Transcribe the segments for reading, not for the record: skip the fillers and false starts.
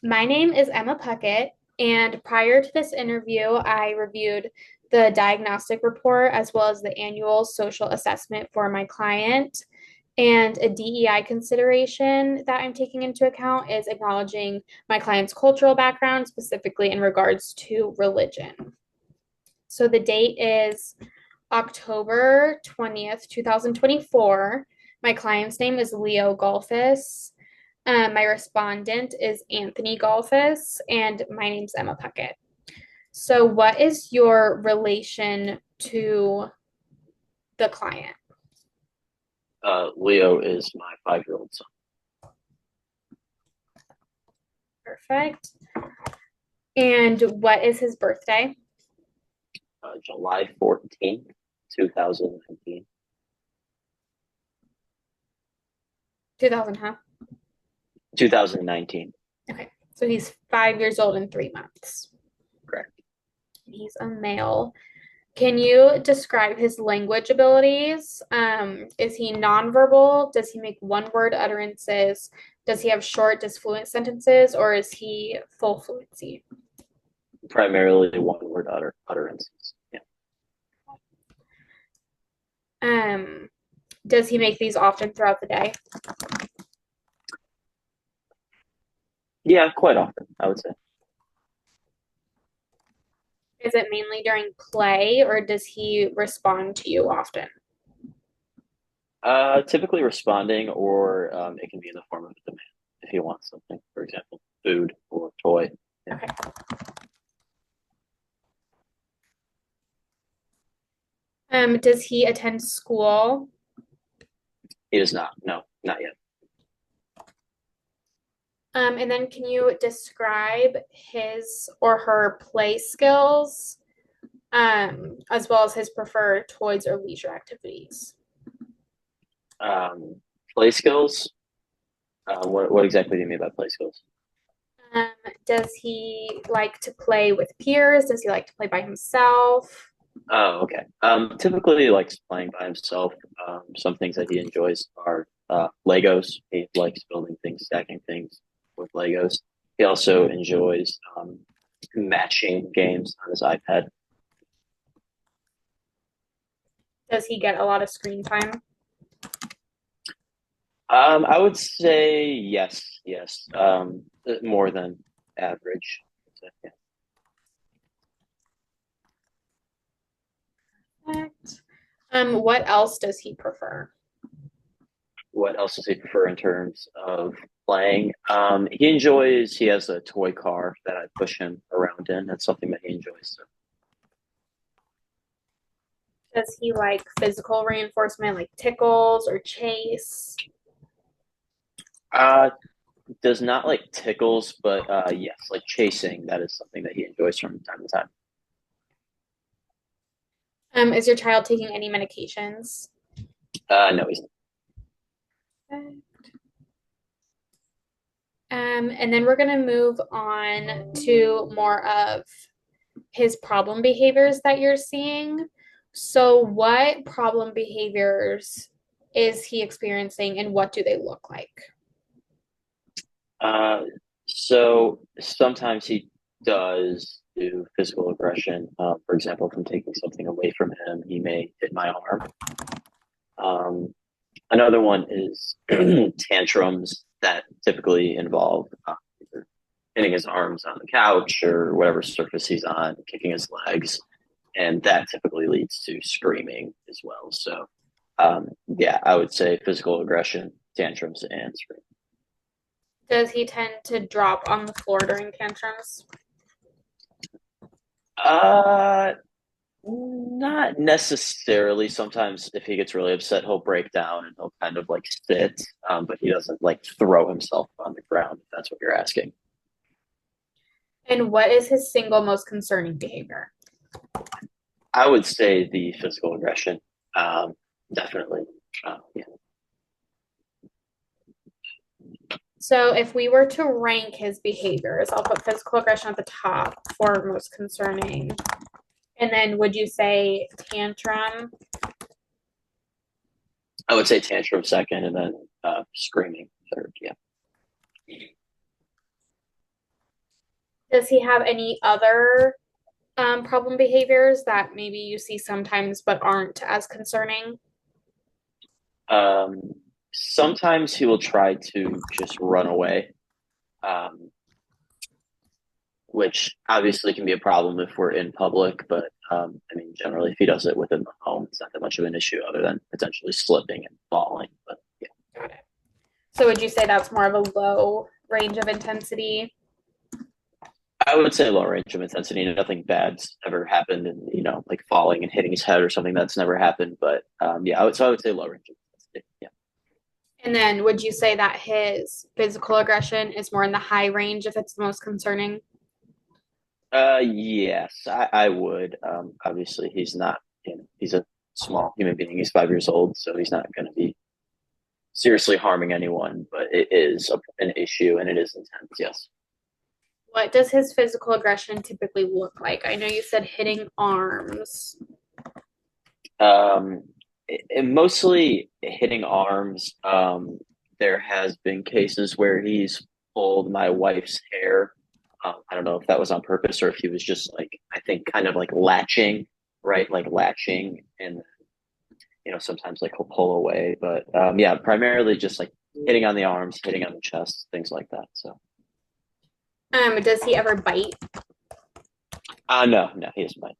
My name is Emma Puckett, and prior to this interview, I reviewed the diagnostic report as well as the annual social assessment for my client. And a DEI consideration that I'm taking into account is acknowledging my client's cultural background, specifically in regards to religion. So the date is October 20th, 2024. My client's name is Leo Golfis. My respondent is Anthony Golfis, and my name's Emma Puckett. So, what is your relation to the client? Leo is my 5-year-old son. Perfect. And what is his birthday? July 14th, 2019. 2000, huh? 2019, Okay. So he's 5 years old in 3 months. correct. He's a male. Can you describe his language abilities? Is he nonverbal? Does he make one word utterances? Does he have short, disfluent sentences, or is he full fluency? Primarily one word utterances. Yeah. Um, does he make these often throughout the day? Yeah, quite often, I would say. Is it mainly during play, or does he respond to you often? Typically responding, or it can be in the form of a demand if he wants something, for example, food or toy. Yeah. Okay. Does he attend school? He does not. No, not yet. And then can you describe his or her play skills, as well as his preferred toys or leisure activities? Um, Play skills. What exactly do you mean by play skills? Um, does he like to play with peers? Does he like to play by himself? Oh, okay. Typically he likes playing by himself. Some things that he enjoys are Legos. He likes building things, stacking things with Legos. He also enjoys matching games on his iPad. Does he get a lot of screen time? I would say yes, yes. More than average. So, yeah. Perfect. What else does he prefer? What else does he prefer in terms of playing? He has a toy car that I push him around in. That's something that he enjoys. So. Does he like physical reinforcement, like tickles or chase? Uh, does not like tickles, but yes, like chasing. That is something that he enjoys from time to time. Is your child taking any medications? No, he's Okay. And then we're going to move on to more of his problem behaviors that you're seeing. So, what problem behaviors is he experiencing and what do they look like? not. So sometimes he does do physical aggression. For example, if I'm taking something away from him, he may hit my arm. Um, Another one is tantrums that typically involve either hitting his arms on the couch or whatever surface he's on, kicking his legs, and that typically leads to screaming as well. So, yeah, I would say physical aggression, tantrums, and screaming. Does he tend to drop on the floor during tantrums? Uh, Not necessarily. Sometimes if he gets really upset, he'll break down and he'll kind of like sit, but he doesn't like throw himself on the ground, if that's what you're asking. And what is his single most concerning behavior? I would say the physical aggression, um, definitely. Yeah. So, if we were to rank his behaviors, I'll put physical aggression at the top for most concerning. And then would you say tantrum? I would say tantrum second and then screaming third. Yeah. Does he have any other problem behaviors that maybe you see sometimes but aren't as concerning? Um, Sometimes he will try to just run away, um, which obviously can be a problem if we're in public. But I mean, generally, if he does it within the home, it's not that much of an issue, other than potentially slipping and falling. But yeah, Got it. So would you say that's more of a low range of intensity? I would say low range of intensity. Nothing bad's ever happened, and like falling and hitting his head or something that's never happened. But yeah, I would say low range of intensity. Yeah. And then would you say that his physical aggression is more in the high range if it's the most concerning? Yes, I would. Obviously, he's a small human being. He's 5 years old, so he's not going to be seriously harming anyone, but it is an issue and it is intense. Yes. What does his physical aggression typically look like? I know you said hitting arms. Um, Mostly hitting arms. There has been cases where he's pulled my wife's hair. I don't know if that was on purpose or if he was just like, I think kind of like latching, right? Like latching, and sometimes like he'll pull away, but yeah, primarily just like hitting on the arms, hitting on the chest, things like that. So Does he ever bite? no, no, he doesn't mind.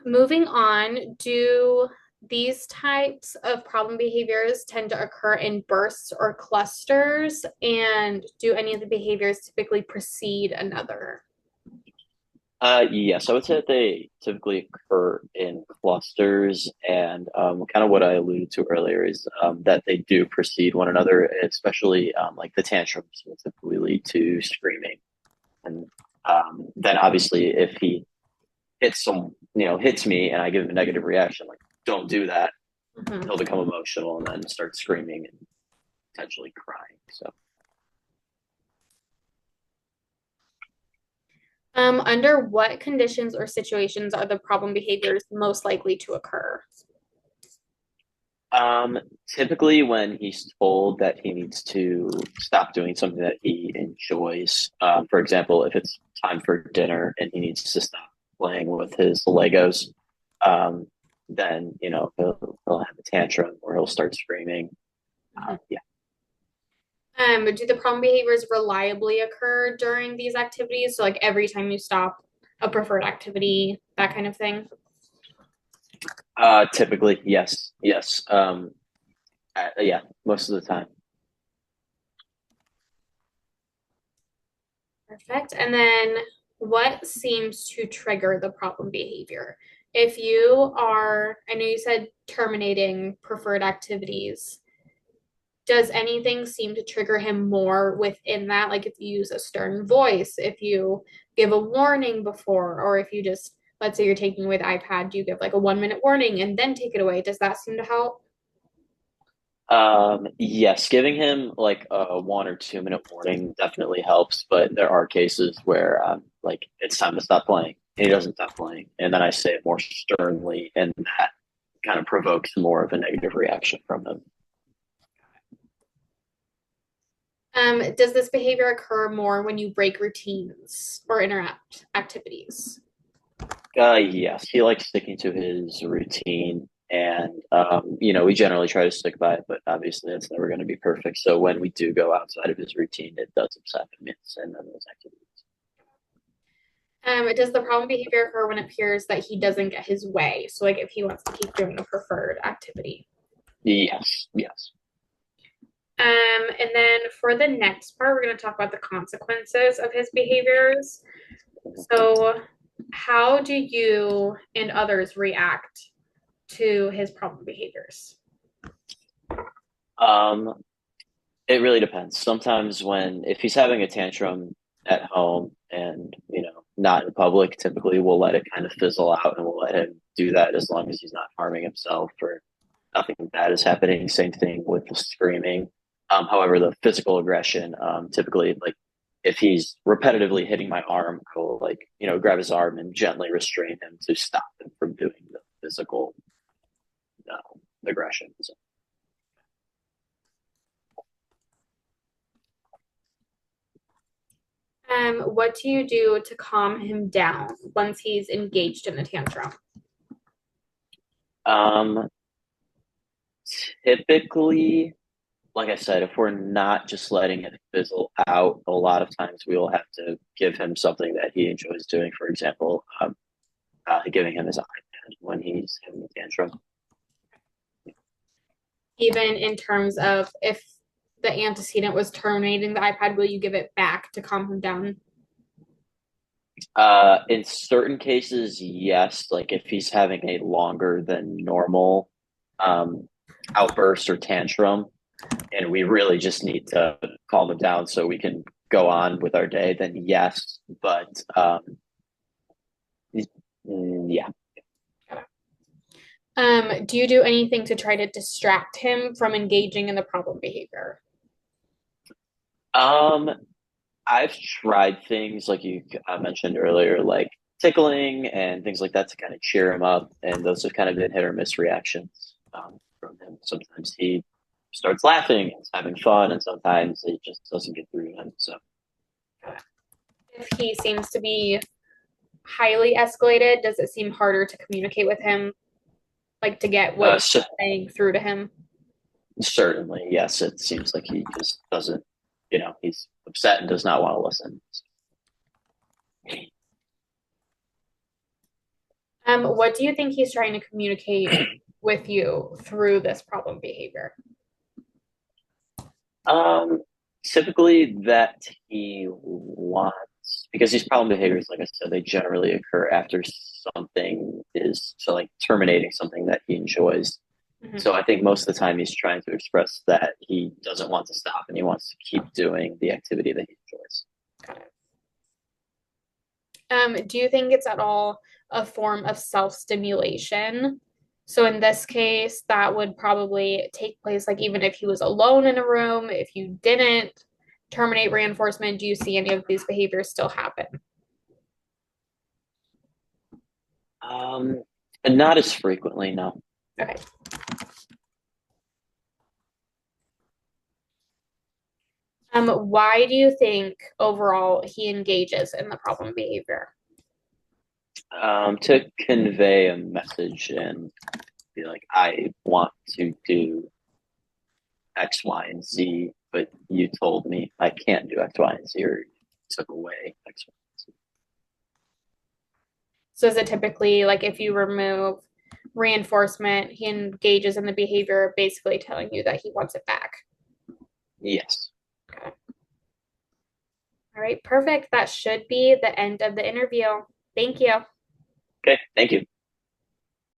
Moving on, do these types of problem behaviors tend to occur in bursts or clusters? And do any of the behaviors typically precede another? Yes, I would say that they typically occur in clusters, and kind of what I alluded to earlier is that they do precede one another, especially like the tantrums will typically lead to screaming, and then obviously if he hits me, and I give him a negative reaction, like don't do that, Mhm. he'll become emotional and then start screaming and potentially crying. So. Under what conditions or situations are the problem behaviors most likely to occur? Um, Typically when he's told that he needs to stop doing something that he enjoys. For example, if it's time for dinner and he needs to stop playing with his Legos, um, then he'll have a tantrum or he'll start screaming. Mhm. Yeah. Do the problem behaviors reliably occur during these activities? So, like every time you stop a preferred activity, that kind of thing? Typically, yes, yes. Yeah, most of the time. Perfect. And then what seems to trigger the problem behavior? If you are, I know you said terminating preferred activities. Does anything seem to trigger him more within that? Like if you use a stern voice, if you give a warning before, or if you just, let's say you're taking away the iPad, do you give like a 1 minute warning and then take it away? Does that seem to help? Yes, giving him like a 1 or 2 minute warning definitely helps, but there are cases where like it's time to stop playing and he doesn't stop playing, and then I say it more sternly, and that kind of provokes more of a negative reaction from him. Does this behavior occur more when you break routines or interrupt activities? Yes, he likes sticking to his routine, and we generally try to stick by it, but obviously it's never going to be perfect. So when we do go outside of his routine, it does upset him, yes, and then those activities. Does the problem behavior occur when it appears that he doesn't get his way? So, like if he wants to keep doing a preferred activity. Yes, yes. And then for the next part, we're going to talk about the consequences of his behaviors. So, how do you and others react to his problem behaviors? Um, It really depends. Sometimes if he's having a tantrum at home and, not in public, typically we'll let it kind of fizzle out and we'll let him do that as long as he's not harming himself or nothing bad is happening. Same thing with the screaming. However, the physical aggression, typically like if he's repetitively hitting my arm, I will like, grab his arm and gently restrain him to stop him from doing the physical aggression. So, What do you do to calm him down once he's engaged in a tantrum? Um, Typically, like I said, if we're not just letting it fizzle out, a lot of times we will have to give him something that he enjoys doing. For example, giving him his iPad when he's having a tantrum. Even in terms of if the antecedent was terminating the iPad, will you give it back to calm him down? In certain cases, yes. Like if he's having a longer than normal um, outburst or tantrum, and we really just need to calm him down so we can go on with our day, then yes. But yeah. Do you do anything to try to distract him from engaging in the problem behavior? Um, I've tried things like you mentioned earlier, like tickling and things like that to kind of cheer him up, and those have kind of been hit or miss reactions from him. Sometimes he starts laughing and having fun, and sometimes it just doesn't get through to him. So, If he seems to be highly escalated, does it seem harder to communicate with him, like to get what you're so saying through to him? certainly, yes, it seems like he just doesn't, he's upset and does not want to listen. What do you think he's trying to communicate with you through this problem behavior? Um, Typically that he wants because these problem behaviors, like I said, they generally occur after something is so like terminating something that he enjoys. Mhm. So I think most of the time he's trying to express that he doesn't want to stop and he wants to keep doing the activity that he enjoys. Do you think it's at all a form of self-stimulation? So in this case, that would probably take place like even if he was alone in a room, if you didn't terminate reinforcement, do you see any of these behaviors still happen? Um, and not as frequently, no. Okay. Why do you think overall he engages in the problem behavior? To convey a message and be like, I want to do X, Y, and Z, but you told me I can't do X, Y, and Z, or you took away X, Y, and Z. So is it typically like if you remove reinforcement, he engages in the behavior, basically telling you that he wants it back? Yes. Okay. All right, perfect. That should be the end of the interview. Thank you. Okay. Thank you.